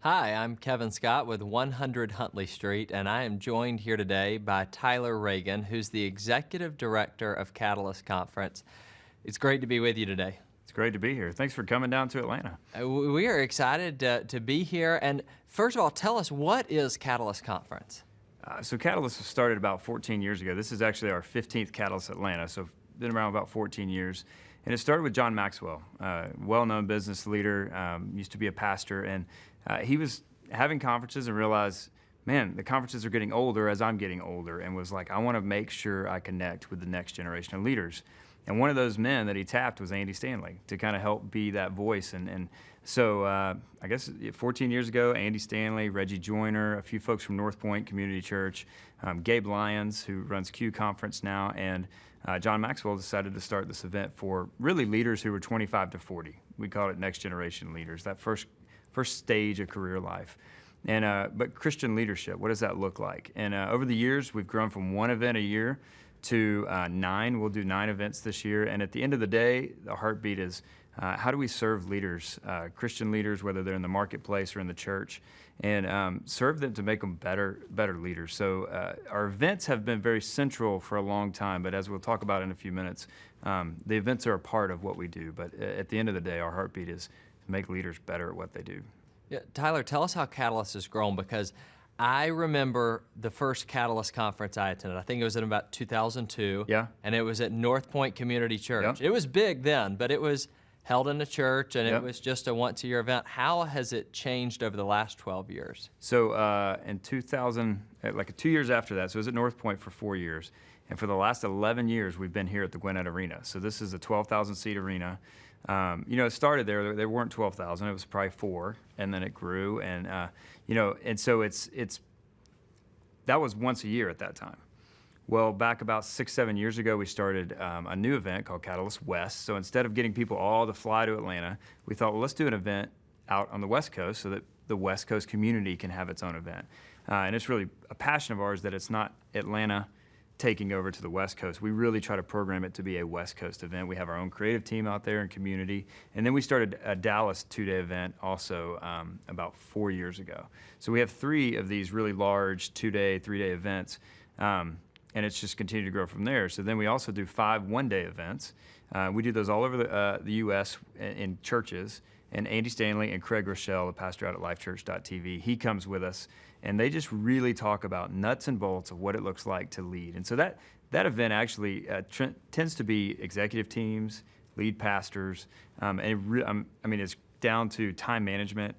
Hi, I'm Kevin Scott with 100 Huntley Street, and I am joined here today by Tyler Reagan, who's the Executive Director of Catalyst Conference. It's great to be with you today. It's great to be here. Thanks for coming down to Atlanta. We are excited to be here. And first of all, tell us, what is Catalyst Conference? So Catalyst was started about 14 years ago. This is actually our 15th Catalyst Atlanta, so been around about 14 years. And it started with John Maxwell, well-known business leader, used to be a pastor, and he was having conferences and realized, man, the conferences are getting older as I'm getting older, and was like, I want to make sure I connect with the next generation of leaders. And one of those men that he tapped was Andy Stanley to kind of help be that voice. And so I guess 14 years ago, Andy Stanley, Reggie Joyner, a few folks from North Point Community Church, Gabe Lyons, who runs Q Conference now, and John Maxwell decided to start this event for really leaders who were 25 to 40. We call it Next Generation Leaders, that first stage of career life. And but Christian leadership, what does that look like? And over the years, we've grown from one event a year to 9. We'll do 9 events this year. And at the end of the day, the heartbeat is how do we serve leaders, Christian leaders, whether they're in the marketplace or in the church, and serve them to make them better leaders. So our events have been very central for a long time, but as we'll talk about in a few minutes, the events are a part of what we do. But at the end of the day, our heartbeat is to make leaders better at what they do. Yeah, Tyler, tell us how Catalyst has grown, because I remember the first Catalyst conference I attended. I think it was in about 2002. Yeah. And it was at North Point Community Church. Yep. It was big then, but it was held in a church, and Yep. it was just a once-a-year event. How has it changed over the last 12 years? So in 2000, like 2 years after that, so it was at North Point for 4 years. And for the last 11 years, we've been here at the Gwinnett Arena. So this is a 12,000 seat arena. It started there weren't 12,000, it was probably 4, and then it grew. And, and so that was once a year at that time. Well, back about 6, 7 years ago, we started a new event called Catalyst West. So instead of getting people all to fly to Atlanta, we thought, well, let's do an event out on the West Coast so that the West Coast community can have its own event. And it's really a passion of ours that it's not Atlanta taking over to the West Coast. We really try to program it to be a West Coast event. We have our own creative team out there and community. And then we started a Dallas 2-day event also about 4 years ago. So we have 3 of these really large 2-day, 3-day events. And it's just continued to grow from there. So then we also do 5 one-day events. We do those all over the U.S. in churches. And Andy Stanley and Craig Rochelle, the pastor out at lifechurch.tv, he comes with us. And they just really talk about nuts and bolts of what it looks like to lead. And so that event actually tends to be executive teams, lead pastors. It's down to time management,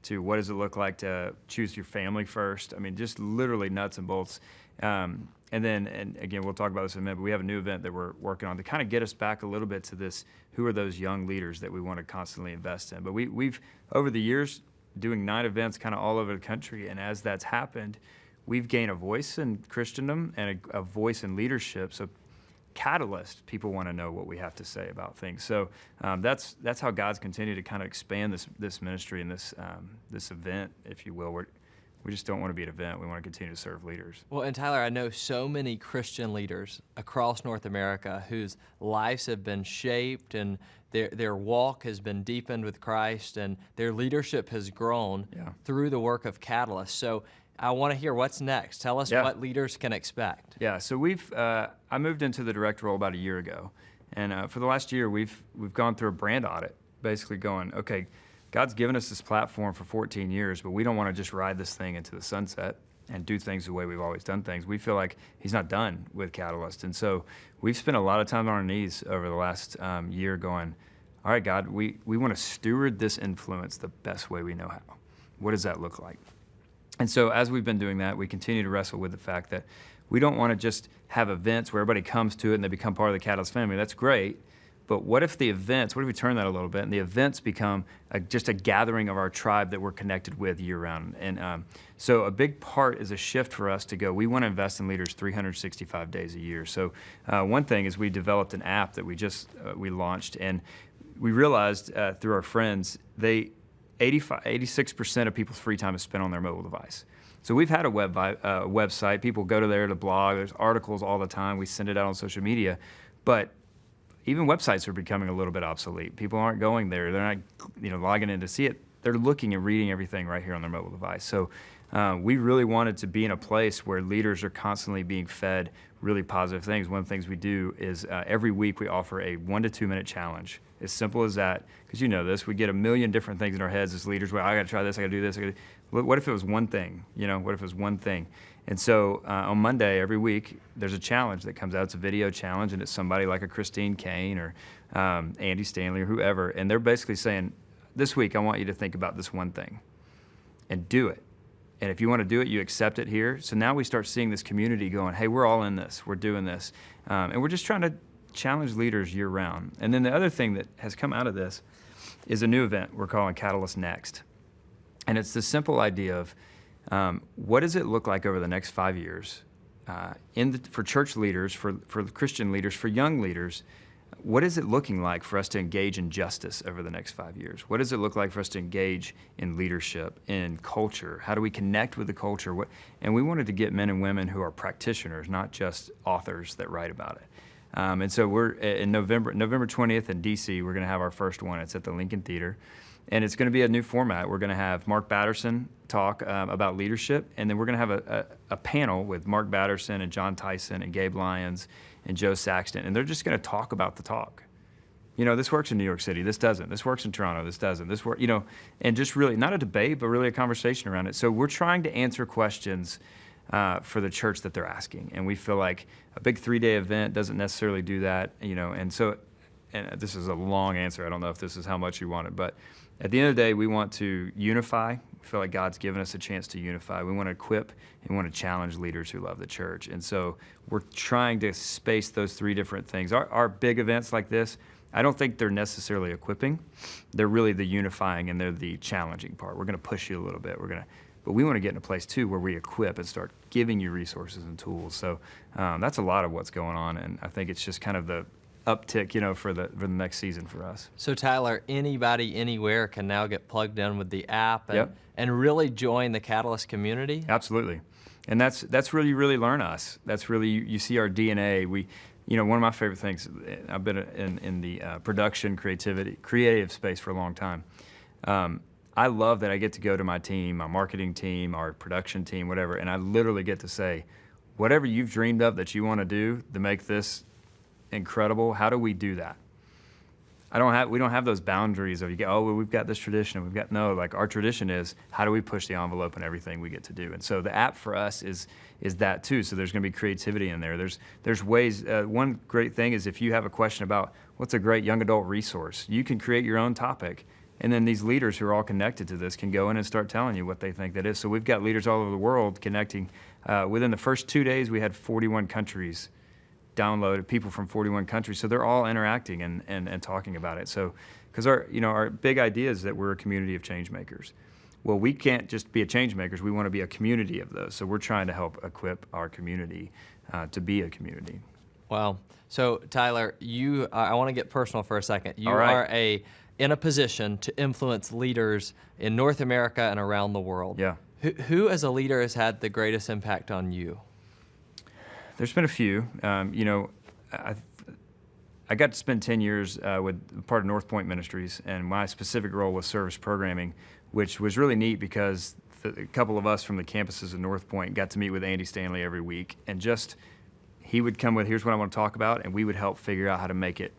to what does it look like to choose your family first. I mean, just literally nuts and bolts. And again, we'll talk about this in a minute, but we have a new event that we're working on to kind of get us back a little bit to this, who are those young leaders that we want to constantly invest in. But we've, over the years, doing 9 events kind of all over the country, and as that's happened, we've gained a voice in Christendom and a voice in leadership. So Catalyst, people want to know what we have to say about things. So that's how God's continued to kind of expand this ministry and this event, if you will. We just don't want to be an event. We want to continue to serve leaders. Well, and Tyler, I know so many Christian leaders across North America whose lives have been shaped and their walk has been deepened with Christ, and their leadership has grown through the work of Catalyst. So I want to hear what's next. Tell us what leaders can expect. Yeah, so I moved into the direct role about a year ago. And for the last year, we've gone through a brand audit, basically going, okay, God's given us this platform for 14 years, but we don't want to just ride this thing into the sunset and do things the way we've always done things. We feel like he's not done with Catalyst. And so we've spent a lot of time on our knees over the last year going, all right, God, we want to steward this influence the best way we know how. What does that look like? And so as we've been doing that, we continue to wrestle with the fact that we don't want to just have events where everybody comes to it and they become part of the Catalyst family. That's great. But what if the events, what if we turn that a little bit, and the events become just a gathering of our tribe that we're connected with year-round? And so a big part is a shift for us to go, we want to invest in leaders 365 days a year. So one thing is we developed an app that we launched, and we realized through our friends, 86% of people's free time is spent on their mobile device. So we've had a website. People go to there to blog. There's articles all the time. We send it out on social media. But even websites are becoming a little bit obsolete. People aren't going there. They're not logging in to see it. they're looking and reading everything right here on their mobile device. So we really wanted to be in a place where leaders are constantly being fed really positive things. One of the things we do is every week we offer a 1 to 2 minute challenge. As simple as that, because you know this, we get a million different things in our heads as leaders. Well, I got to try this, I got to do this. What if it was one thing? What if it was one thing? And so on Monday every week, there's a challenge that comes out. It's a video challenge, and it's somebody like a Christine Kane or Andy Stanley or whoever, and they're basically saying, this week I want you to think about this one thing and do it. And if you want to do it, you accept it here. So now we start seeing this community going, hey, we're all in this. We're doing this. And we're just trying to challenge leaders year round. And then the other thing that has come out of this is a new event we're calling Catalyst Next. And it's the simple idea of what does it look like over the next 5 years for church leaders, for Christian leaders, for young leaders. What is it looking like for us to engage in justice over the next 5 years? What does it look like for us to engage in leadership, in culture? How do we connect with the culture? And we wanted to get men and women who are practitioners, not just authors that write about it. And so we're in November 20th in DC, we're going to have our first one. It's at the Lincoln Theater. And it's going to be a new format. We're going to have Mark Batterson talk about leadership, and then we're going to have a panel with Mark Batterson and John Tyson and Gabe Lyons and Joe Saxton, and they're just going to talk about the talk. This works in New York City. This doesn't. This works in Toronto. This doesn't. This work. And just really not a debate, but really a conversation around it. So we're trying to answer questions for the church that they're asking, and we feel like a big 3-day event doesn't necessarily do that. And so, and this is a long answer. I don't know if this is how much you want it, but at the end of the day, we want to unify. We feel like God's given us a chance to unify. We want to equip and we want to challenge leaders who love the church. And so we're trying to space those 3 different things. Our big events like this, I don't think they're necessarily equipping. They're really the unifying, and they're the challenging part. We're going to push you a little bit. But we want to get in a place too where we equip and start giving you resources and tools. So that's a lot of what's going on, and I think it's just kind of the uptick, for the next season for us. So Tyler, anybody anywhere can now get plugged in with the app and, Yep. and really join the Catalyst community? Absolutely. And that's really, really learn us. That's really, you see our DNA. One of my favorite things, I've been in the production creative space for a long time. I love that I get to go to my team, my marketing team, our production team, whatever, and I literally get to say, whatever you've dreamed of that you want to do to make this incredible, how do we do that? We don't have those boundaries of we've got this tradition, our tradition is how do we push the envelope in everything we get to do. And so the app for us is that too. So there's going to be creativity in there. There's ways. One great thing is if you have a question about what's a great young adult resource, you can create your own topic, and then these leaders who are all connected to this can go in and start telling you what they think that is. So we've got leaders all over the world connecting. Within the first 2 days, we had 41 countries downloaded, people from 41 countries. So they're all interacting and talking about it. So, because our big idea is that we're a community of change makers. Well, we can't just be a change makers. We want to be a community of those. So we're trying to help equip our community to be a community. Wow. So Tyler, I want to get personal for a second. You All right. are in a position to influence leaders in North America and around the world. Yeah. Who as a leader has had the greatest impact on you? There's been a few. I got to spend 10 years with part of North Point Ministries, and my specific role was service programming, which was really neat because a couple of us from the campuses of North Point got to meet with Andy Stanley every week, and he would come with, here's what I want to talk about, and we would help figure out how to make it,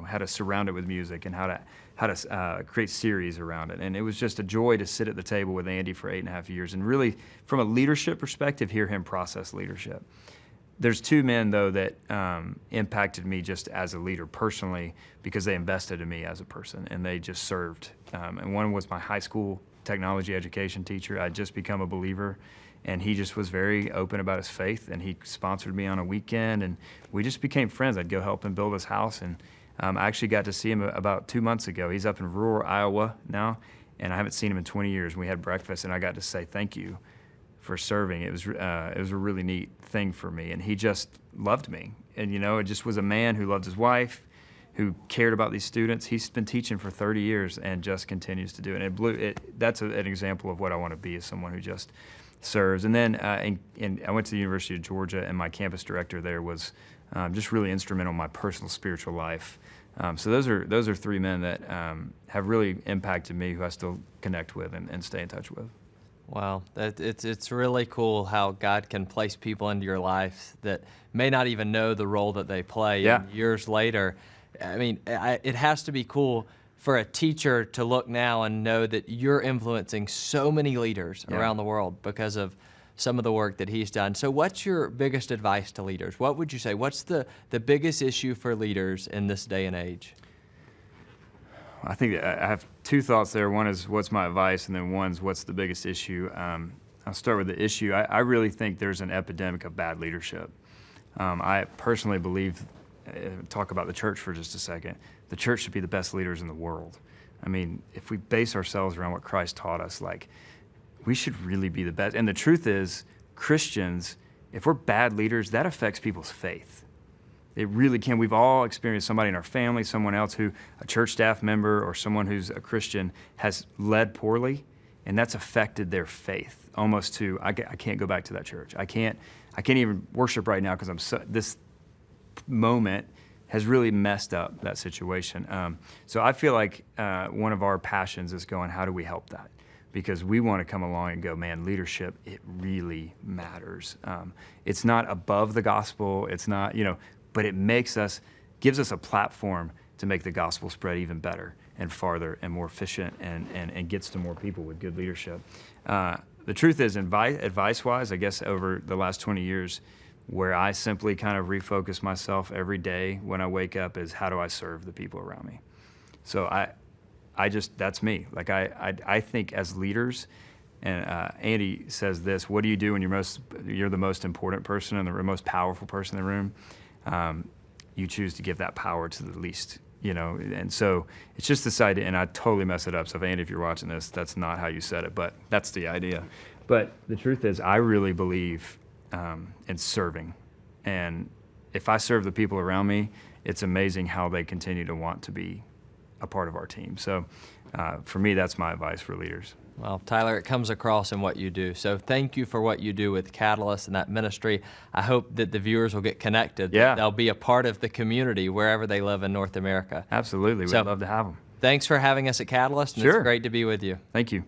how to surround it with music and how to create series around it. And it was just a joy to sit at the table with Andy for 8.5 years and really, from a leadership perspective, hear him process leadership. There's 2 men, though, that impacted me just as a leader personally because they invested in me as a person, and they just served. And one was my high school technology education teacher. I'd just become a believer, and he just was very open about his faith, and he sponsored me on a weekend, and we just became friends. I'd go help him build his house, and I actually got to see him about 2 months ago. He's up in rural Iowa now, and I haven't seen him in 20 years. We had breakfast, and I got to say thank you for serving. It was a really neat thing for me, and he just loved me. And it just was a man who loved his wife, who cared about these students. He's been teaching for 30 years and just continues to do it. That's an example of what I want to be, as someone who just serves. And then and I went to the University of Georgia, and my campus director there was just really instrumental in my personal spiritual life. So those are three men that have really impacted me, who I still connect with and stay in touch with. Wow, it's really cool how God can place people into your life that may not even know the role that they play. Yeah. And years later, I mean, it has to be cool for a teacher to look now and know that you're influencing so many leaders Yeah. around the world because of some of the work that he's done. So what's your biggest advice to leaders? What would you say? What's the biggest issue for leaders in this day and age? I think I have two thoughts there. One is what's my advice, and then one's what's the biggest issue. I'll start with the issue. I really think there's an epidemic of bad leadership. I personally believe, talk about the church for just a second, the church should be the best leaders in the world. I mean, if we base ourselves around what Christ taught us, like, we should really be the best. And the truth is, Christians, if we're bad leaders, that affects people's faith. It really can. We've all experienced somebody in our family, someone else who, a church staff member or someone who's a Christian, has led poorly, and that's affected their faith almost to, I can't go back to that church. I can't even worship right now because this moment has really messed up that situation. So I feel like one of our passions is going, how do we help that? Because we want to come along and go, man, leadership, it really matters. It's not above the gospel. It's not, but it gives us a platform to make the gospel spread even better and farther and more efficient and gets to more people with good leadership. The truth is, advice-wise, I guess over the last 20 years, where I simply kind of refocus myself every day when I wake up is, how do I serve the people around me? So that's me. Like I think as leaders, and Andy says this, what do you do when you're the most important person and the most powerful person in the room? You choose to give that power to the least, and so it's just this idea, and I totally mess it up. So if Andy, if you're watching this, that's not how you said it, but that's the idea. But the truth is, I really believe in serving. And if I serve the people around me, it's amazing how they continue to want to be a part of our team. So for me, that's my advice for leaders. Well, Tyler, it comes across in what you do. So thank you for what you do with Catalyst and that ministry. I hope that the viewers will get connected. Yeah. They'll be a part of the community wherever they live in North America. Absolutely. We'd love to have them. Thanks for having us at Catalyst, and Sure. It's great to be with you. Thank you.